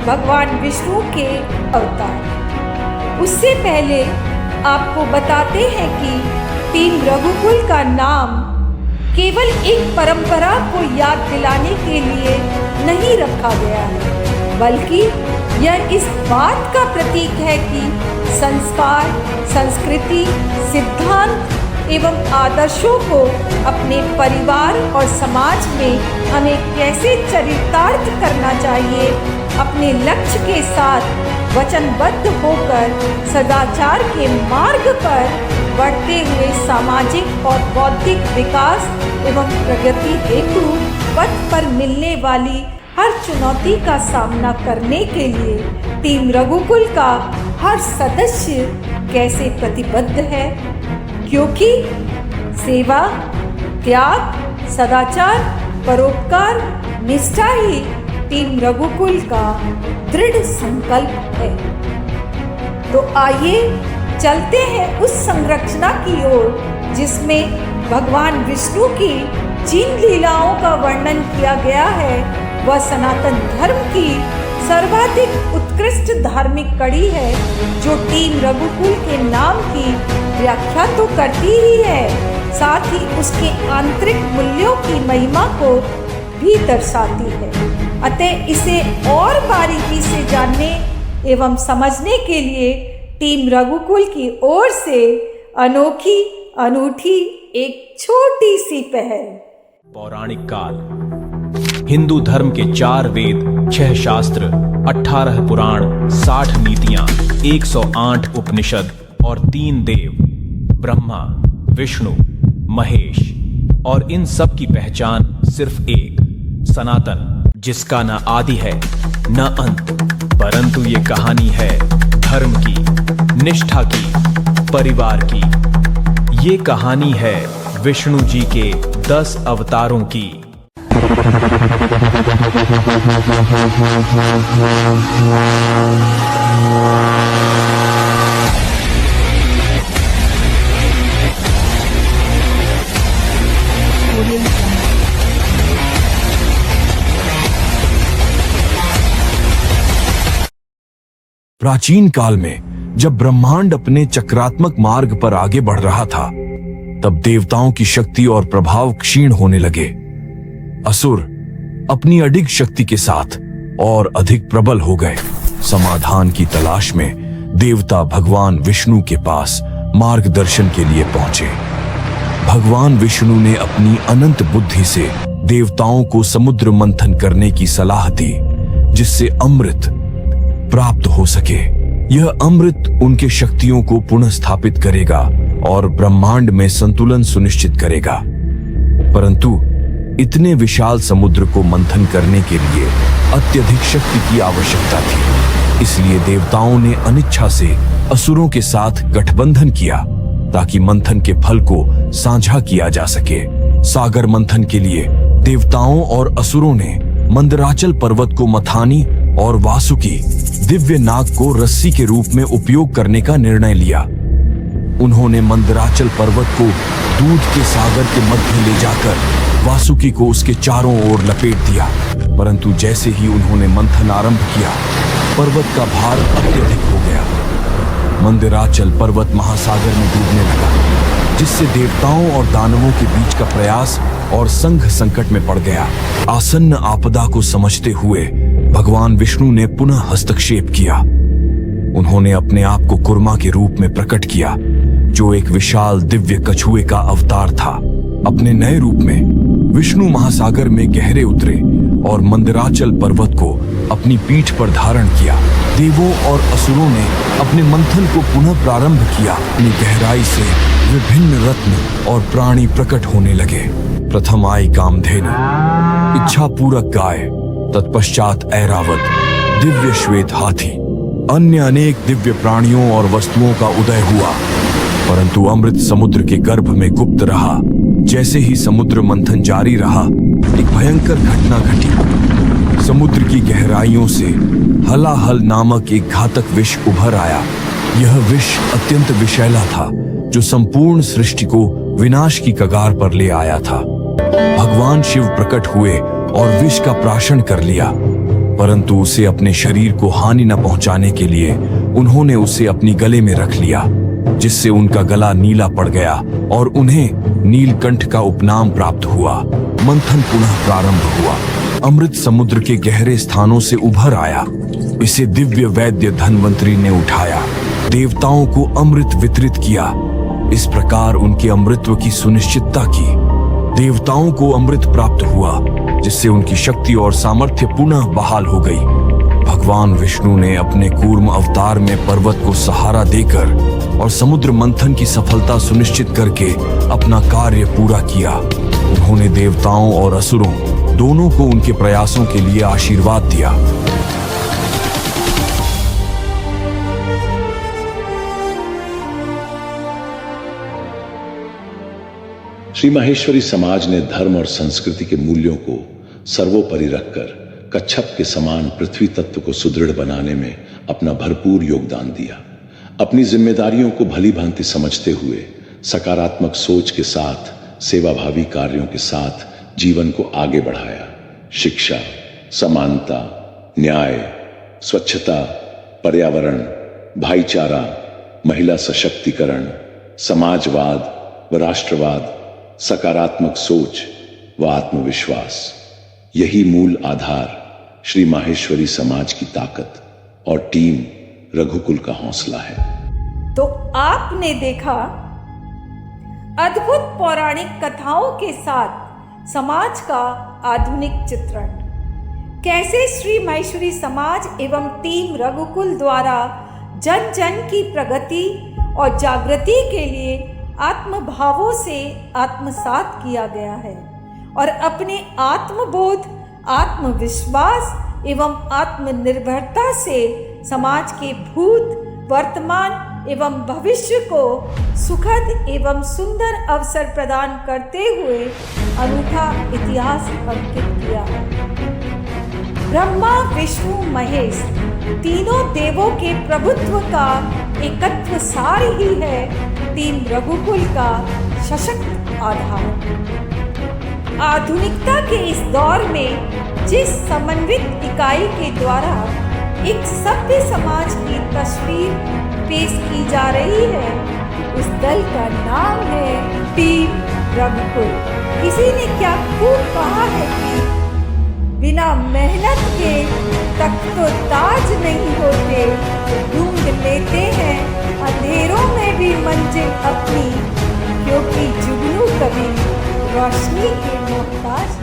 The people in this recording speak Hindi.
भगवान विष्णु के अवतार। उससे पहले आपको बताते हैं कि टीम रघुकुल का नाम केवल एक परंपरा को याद दिलाने के लिए नहीं रखा गया है, बल्कि यह इस बात का प्रतीक है कि संस्कार, संस्कृति, सिद्धांत एवं आदर्शों को अपने परिवार और समाज में हमें कैसे चरितार्थ करना चाहिए। अपने लक्ष्य के साथ वचनबद्ध होकर सदाचार के मार्ग पर बढ़ते हुए सामाजिक और बौद्धिक विकास एवं प्रगति हेतु पथ पर मिलने वाली हर चुनौती का सामना करने के लिए टीम रघुकुल का हर सदस्य कैसे प्रतिबद्ध है, क्योंकि सेवा, त्याग, सदाचार, परोपकार, निष्ठा ही टीम रघुकुल का दृढ़ संकल्प है। तो आइए चलते हैं उस संरचना की ओर जिसमें भगवान विष्णु की जिन लीलाओं का वर्णन किया गया है वह सनातन धर्म की सर्वाधिक उत्कृष्ट धार्मिक कड़ी है, जो टीम रघुकुल के नाम की व्याख्या तो करती ही है, साथ ही उसके आंतरिक मूल्यों की महिमा को भी दर्शाती है। अतः इसे और बारीकी से जानने एवं समझने के लिए टीम रघुकुल की ओर से अनोखी अनूठी एक छोटी सी पहल। पौराणिक काल। हिंदू धर्म के 4 वेद, 6 शास्त्र, 18 पुराण, 60 नीतियां, 108 उपनिषद और 3 देव ब्रह्मा, विष्णु, महेश, और इन सब की पहचान सिर्फ एक सनातन, जिसका न आदि है न अंत, परंतु ये कहानी है धर्म की, निष्ठा की, परिवार की। ये कहानी है विष्णु जी के 10 अवतारों की। प्राचीन काल में जब ब्रह्मांड अपने चक्रात्मक मार्ग पर आगे बढ़ रहा था, तब देवताओं की शक्ति और प्रभाव क्षीण होने लगे। असुर अपनी अडिग शक्ति के साथ और अधिक प्रबल हो गए। समाधान की तलाश में देवता भगवान विष्णु के पास मार्गदर्शन के लिए पहुंचे। भगवान विष्णु ने अपनी अनंत बुद्धि से देवताओं को समुद्र मंथन करने की सलाह दी, जिससे अमृत प्राप्त हो सके। यह अमृत उनके शक्तियों को पुनः स्थापित करेगा और ब्रह्मांड में संतुलन सुनिश्चित करेगा। परंतु इतने विशाल समुद्र को मंथन करने के लिए अत्यधिक शक्ति की आवश्यकता थी। इसलिए देवताओं ने अनिच्छा से असुरों के साथ गठबंधन किया, ताकि मंथन के फल को साझा किया जा सके। सागर मंथन के लिए देवताओं और असुरों ने मंदराचल पर्वत को मथानी और वासुकी दिव्य नाग को रस्सी के रूप में उपयोग करने का निर्णय लिया। उन्होंने मंदराचल पर्वत को दूध के सागर के मध्य ले जाकर वासुकी को उसके चारों ओर लपेट दिया। परंतु जैसे ही उन्होंने मंथन आरंभ किया, पर्वत का भार अत्यधिक हो गया। मंदराचल पर्वत महासागर में डूबने लगा, जिससे देवताओं और दानवों के बीच का प्रयास और संघ संकट में पड़ गया। आसन्न आपदा को समझते हुए भगवान विष्णु ने पुनः हस्तक्षेप किया। उन्होंने अपने आप को कुर्मा के रूप में प्रकट किया, जो एक विशाल दिव्य कछुए का अवतार था। अपने नए रूप में विष्णु महासागर में गहरे उतरे और मंदराचल पर्वत को अपनी पीठ पर धारण किया। देवों और असुरों ने अपने मंथन को पुनः प्रारंभ किया। अपनी गहराई से विभिन्न रत्न और प्राणी प्रकट होने लगे। प्रथम आई कामधेनु, इच्छा पूरक गाय, तत्पश्चात ऐरावत, दिव्य श्वेत हाथी। अन्य अनेक दिव्य प्राणियों और वस्तुओं का उदय हुआ, परंतु अमृत समुद्र के गर्भ में गुप्त रहा। जैसे ही समुद्र मंथन जारी रहा, एक भयंकर घटना घटी। समुद्र की गहराइयों से हलाहल नामक एक घातक विष उभर आया। यह विष अत्यंत विषैला था, जो संपूर्ण सृष्टि को विनाश की कगार पर ले आया था। भगवान शिव प्रकट हुए और विष का प्राशन कर लिया। परंतु उसे अपने शरीर को हानि न पहुंचाने के लिए उन्होंने उसे अपनी गले में रख लिया, जिससे उनका गला नीला पड़ गया और उन्हें नीलकंठ का उपनाम प्राप्त हुआ। मंथन पुनः प्रारंभ हुआ। अमृत समुद्र के गहरे स्थानों से उभर आया। इसे दिव्य वैद्य धन्वंतरी ने उठाया, देवताओं को अमृत वितरित किया। इस प्रकार उनके अमृत्व की सुनिश्चितता की। देवताओं को अमृत प्राप्त हुआ, जिससे उनकी शक्ति और सामर्थ्य पुनः बहाल हो गई। भगवान विष्णु ने अपने कूर्म अवतार में पर्वत को सहारा देकर और समुद्र मंथन की सफलता सुनिश्चित करके अपना कार्य पूरा किया। उन्होंने देवताओं और असुरों दोनों को उनके प्रयासों के लिए आशीर्वाद दिया। श्री माहेश्वरी समाज ने धर्म और संस्कृति के मूल्यों को सर्वोपरि रखकर कच्छप के समान पृथ्वी तत्व को सुदृढ़ बनाने में अपना भरपूर योगदान दिया। अपनी जिम्मेदारियों को भली भांति समझते हुए सकारात्मक सोच के साथ सेवाभावी कार्यों के साथ जीवन को आगे बढ़ाया। शिक्षा, समानता, न्याय, स्वच्छता, पर्यावरण, भाईचारा, महिला सशक्तिकरण, समाजवाद व राष्ट्रवाद, सकारात्मक सोच व आत्मविश्वास, यही मूल आधार श्री माहेश्वरी समाज की ताकत और टीम रघुकुल का हौसला है। तो आपने देखा अद्भुत पौराणिक कथाओं के साथ समाज का आधुनिक चित्रण। कैसे श्री माहेश्वरी समाज एवं टीम रघुकुल द्वारा जन जन की प्रगति और जागृति के लिए आत्मभावों से आत्मसात किया गया है और अपने आत्मबोध, आत्मविश्वास एवं आत्मनिर्भरता से समाज के भूत, वर्तमान एवं भविष्य को सुखद एवं सुंदर अवसर प्रदान करते हुए अनूठा इतिहास अंकित किया है। ब्रह्मा, विष्णु, महेश तीनों देवों के प्रभुत्व का एकत्व सार ही है टीम रघुकुल का सशक्त आधार। आधुनिकता के इस दौर में जिस समन्वित इकाई के द्वारा एक सभ्य समाज की तस्वीर पेश की जा रही है, उस दल का नाम है टीम रघुकुल। किसी ने क्या खूब कहा है कि बिना मेहनत के तख्तो ताज नहीं होते, ढूंढ लेते हैं अंधेरों में भी मंजिल अपनी, क्योंकि जुगनू कभी रोशनी के मोहताज